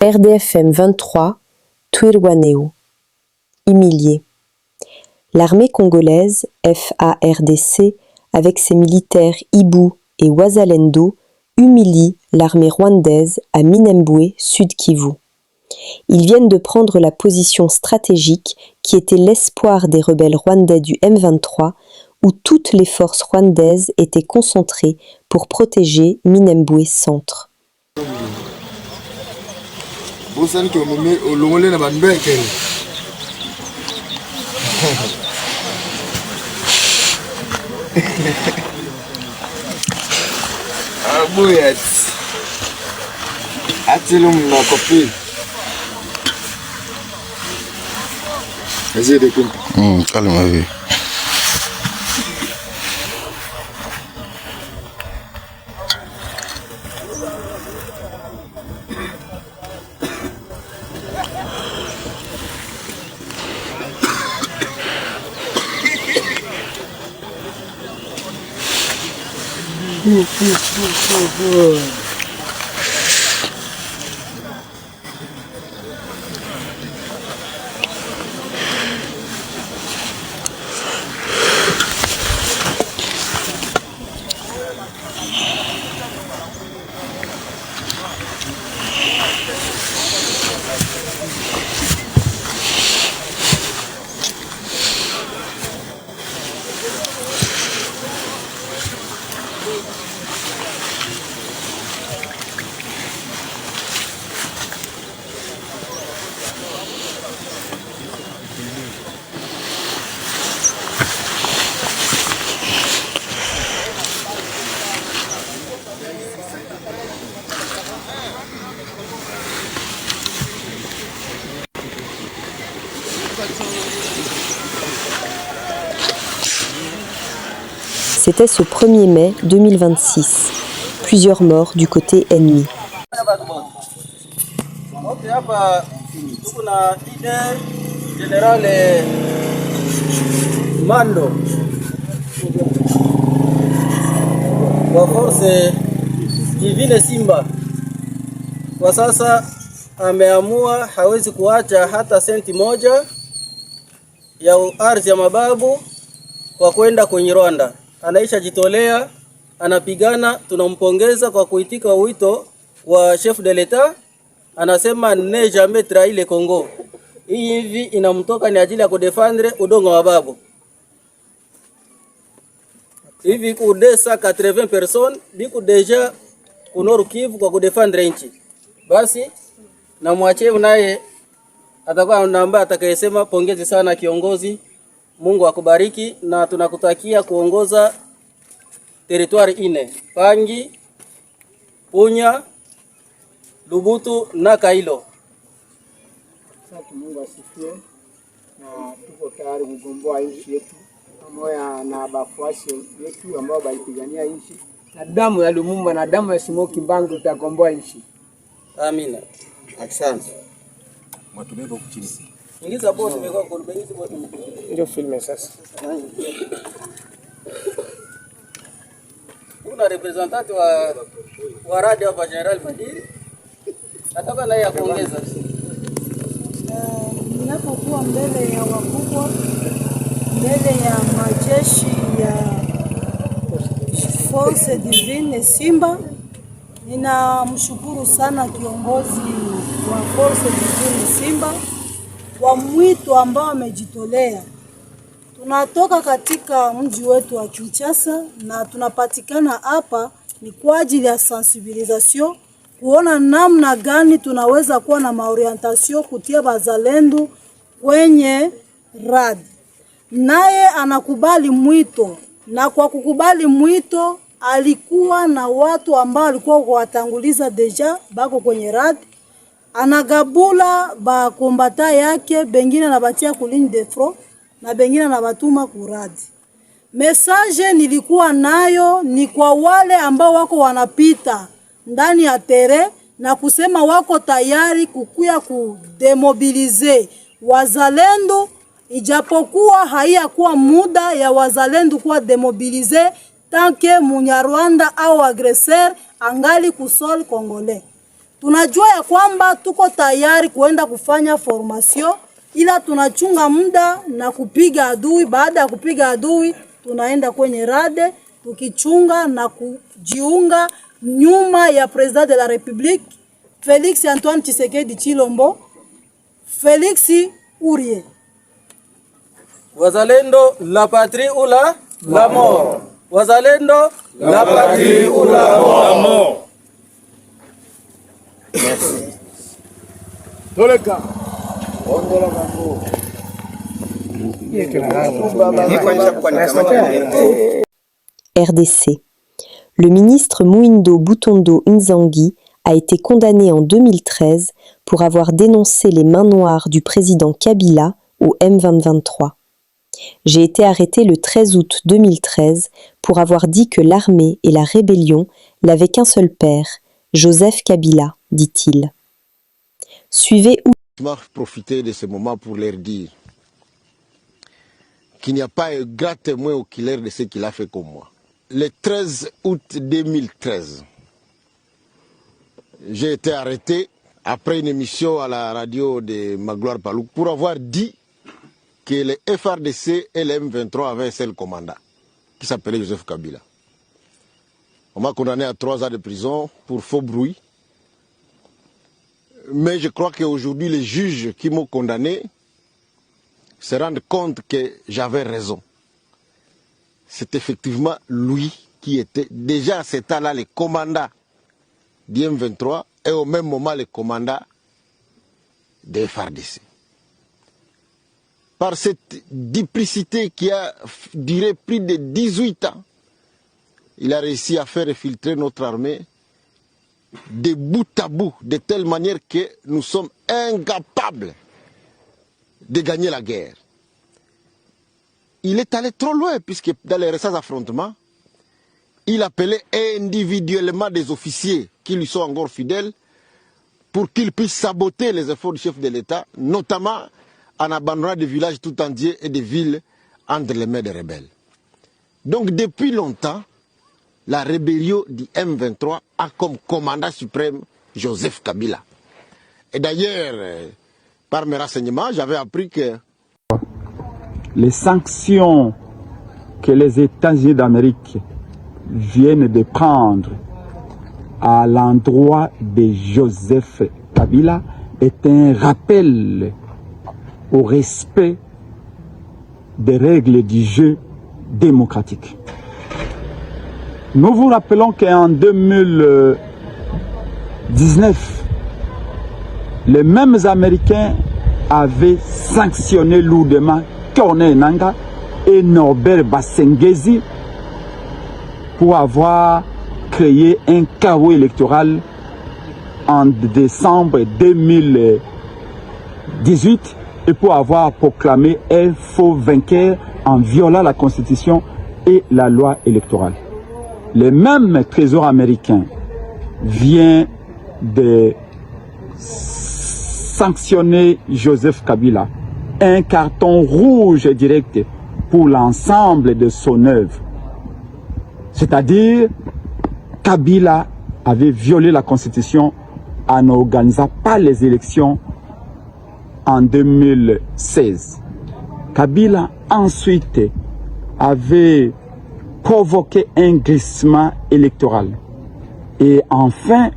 RDFM 23, Twirwaneho. Humilié. L'armée congolaise, FARDC, avec ses militaires Ibu et Wazalendo, humilie l'armée rwandaise à Minembwe, Sud Kivu. Ils viennent de prendre la position stratégique qui était l'espoir des rebelles rwandais du M23, où toutes les forces rwandaises étaient concentrées pour protéger Minembwe Centre. Calme. C'était ce 1er mai 2026. Plusieurs morts du côté ennemi. Mando wa force divine Simba kwa sasa ameamua hawezi kuacha hata senti moja ya ardhi ya mababu kwa kwenda kwenye Rwanda. Anaisha jitolea, anapigana, tunampongeza kwa kuitika wito wa chef de l'etat. Anasema ne jamais trahir le Congo. Hii hivi inamtoka ni ajili ya kudefendre udongo wa babu. Hivi kudesa 80 personnes biku deja kunoru Kivu kwa kudefendre nchi. Basi na mwachie naye atakuwa namba atakayesema pongezi sana kiongozi. Mungu akubariki na tunakutakia kuongoza territoire ine: Pangi, Punya, Lubutu na Kailo. Asante, Mungu asifiwe. Na tuko tayari kugomboa nchi yetu pamoja na bafuasi wetu ambao walipigania nchi, na damu ya Lumumba na damu ya Simoki Mbangu tutagomboa nchi. Amina. Asante. Matumeko kuchini. Ingiza boss umekuwa kurubenzi boss. Ndio filme sasa. Kuna representant wa radio hapa General Badiri. Nataka naye akuongeza. Ninapokuwa mbele ya wakubwa, mbele ya majeshi ya Force Divine Simba, ninamshukuru sana kiongozi wa Force Divine Simba kwa mwito ambao amejitolea. Tunatoka katika mji wetu wa Kinshasa na tunapatikana hapa ni kwa ajili ya sensibilisation, kuona namna gani tunaweza kuwa na maorientation kutia bazalendo kwenye radi. Naye anakubali mwito, na kwa kukubali mwito alikuwa na watu ambao alikuwa kuwatanguliza deja bako kwenye radi. Anagabula ba kombata yake, bengine anabatia ku ligne de front na bengine anabatuma kuradi. Message nilikuwa nayo ni kwa wale ambao wako wanapita ndani ya tere na kusema wako tayari kukuya kudemobilize wazalendo, ijapokuwa haiyakuwa muda ya wazalendo kuwa demobilize tanke Munyarwanda au agresseur angali kusol Congolais. Tunajua ya kwamba tuko tayari kuenda kufanya formation, ila tunachunga muda na kupiga adui. Baada ya kupiga adui, tunaenda kwenye rade tukichunga na kujiunga nyuma ya President de la République Félix Antoine Tshisekedi Tshilombo, Félix Urie. Wazalendo, la patrie ou la mort. Wazalendo, la patrie ou la mort. Merci. RDC. Le ministre Mwindo Butondo Nzangi a été condamné en 2013 pour avoir dénoncé les mains noires du président Kabila au M2023. J'ai été arrêté le 13 août 2013 pour avoir dit que l'armée et la rébellion n'avaient qu'un seul père, Joseph Kabila, dit-il. Suivez où. Je vais profiter de ce moment pour leur dire qu'il n'y a pas un grand témoin oculaire de ce qu'il a fait comme moi. Le 13 août 2013, j'ai été arrêté après une émission à la radio de Magloire Palouk pour avoir dit que le FRDC et le M23 avaient un seul commandant qui s'appelait Joseph Kabila. On m'a condamné à 3 ans de prison pour faux bruit. Mais je crois qu'aujourd'hui, les juges qui m'ont condamné se rendent compte que j'avais raison. C'est effectivement lui qui était déjà à cet temps-là le commandant du M23 et au même moment le commandant des FARDC. Par cette duplicité qui a duré plus de 18 ans, il a réussi à faire filtrer notre armée de bout à bout, de telle manière que nous sommes incapables de gagner la guerre. Il est allé trop loin, puisque dans les récents affrontements, il appelait individuellement des officiers qui lui sont encore fidèles pour qu'ils puissent saboter les efforts du chef de l'État, notamment en abandonnant des villages tout entiers et des villes entre les mains des rebelles. Donc depuis longtemps, la rébellion du M23 a comme commandant suprême Joseph Kabila. Et d'ailleurs, par mes renseignements, j'avais appris que les sanctions que les États-Unis d'Amérique viennent de prendre à l'endroit de Joseph Kabila est un rappel au respect des règles du jeu démocratique. Nous vous rappelons qu'en 2019, les mêmes Américains avaient sanctionné lourdement Corneille Nangaa et Norbert Bassengezi pour avoir créé un chaos électoral en décembre 2018 et pour avoir proclamé un faux vainqueur en violant la Constitution et la loi électorale. Le même trésor américain vient de sanctionner Joseph Kabila. Un carton rouge direct pour l'ensemble de son œuvre. C'est-à-dire, Kabila avait violé la Constitution en n'organisant pas les élections en 2016. Kabila ensuite avait provoqué un glissement électoral. Et enfin,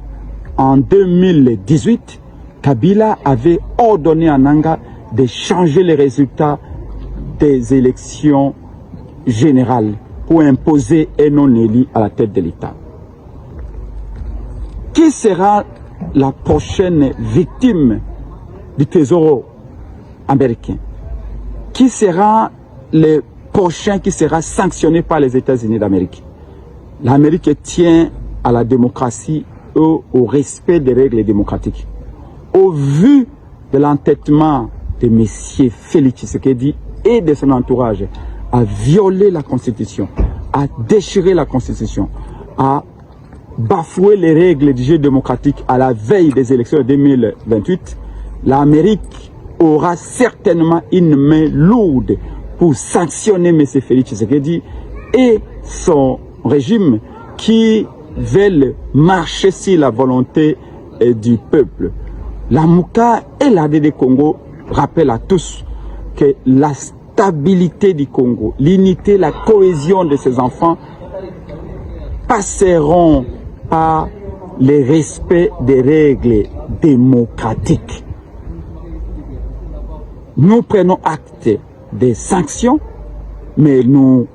en 2018, Kabila avait ordonné à Nangaa de changer les résultats des élections générales pour imposer un non-élu à la tête de l'État. Qui sera la prochaine victime du Trésor américain? Qui sera le prochain qui sera sanctionné par les États-Unis d'Amérique? L'Amérique tient à la démocratie et au respect des règles démocratiques. Au vu de l'entêtement de M. Félix Tshisekedi et de son entourage à violer la Constitution, à déchirer la Constitution, à bafouer les règles du jeu démocratique à la veille des élections de 2028, l'Amérique aura certainement une main lourde pour sanctionner M. Félix Tshisekedi et son régime qui veulent marcher sur la volonté du peuple. La Mouka et l'ADD Congo rappellent à tous que la stabilité du Congo, l'unité, la cohésion de ces enfants passeront par le respect des règles démocratiques. Nous prenons acte des sanctions, mais nous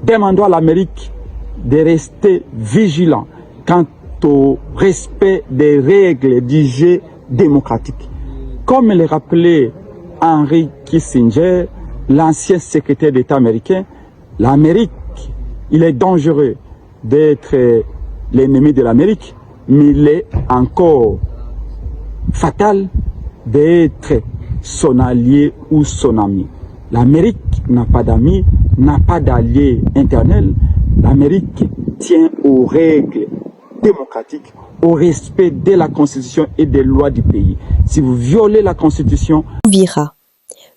demandons à l'Amérique de rester vigilant quant au respect des règles du jeu démocratique. Comme le rappelait Henry Kissinger, l'ancien secrétaire d'État américain, l'Amérique, il est dangereux d'être l'ennemi de l'Amérique, mais il est encore fatal d'être son allié ou son ami. L'Amérique n'a pas d'amis, n'a pas d'alliés internels. L'Amérique tient aux règles démocratiques, au respect de la Constitution et des lois du pays. Si vous violez la Constitution... Uvira.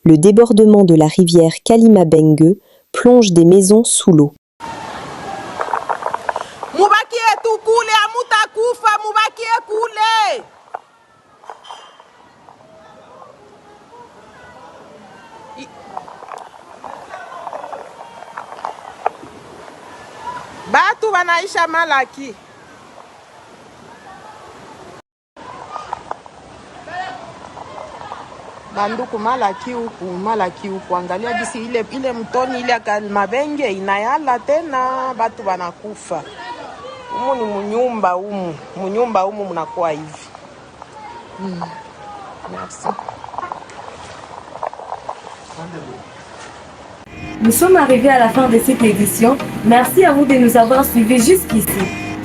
Le débordement de la rivière Kalimabengue plonge des maisons sous l'eau. Mubakie tu kule amutakufa, mubakie kule. Batu wanaisha malaki. Banduku malaki huku, angalia gisi ile mtoni ile Kalimabengue inayala tena, batu wanakufa. Umu ni munyumba humu mnakuwa hivi. Merci. Nous sommes arrivés à la fin de cette édition. Merci à vous de nous avoir suivis jusqu'ici.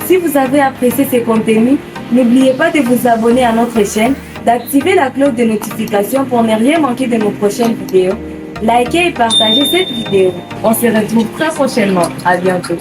Si vous avez apprécié ces contenus, n'oubliez pas de vous abonner à notre chaîne, d'activer la cloche de notification pour ne rien manquer de nos prochaines vidéos. Likez et partagez cette vidéo. On se retrouve très prochainement. À bientôt.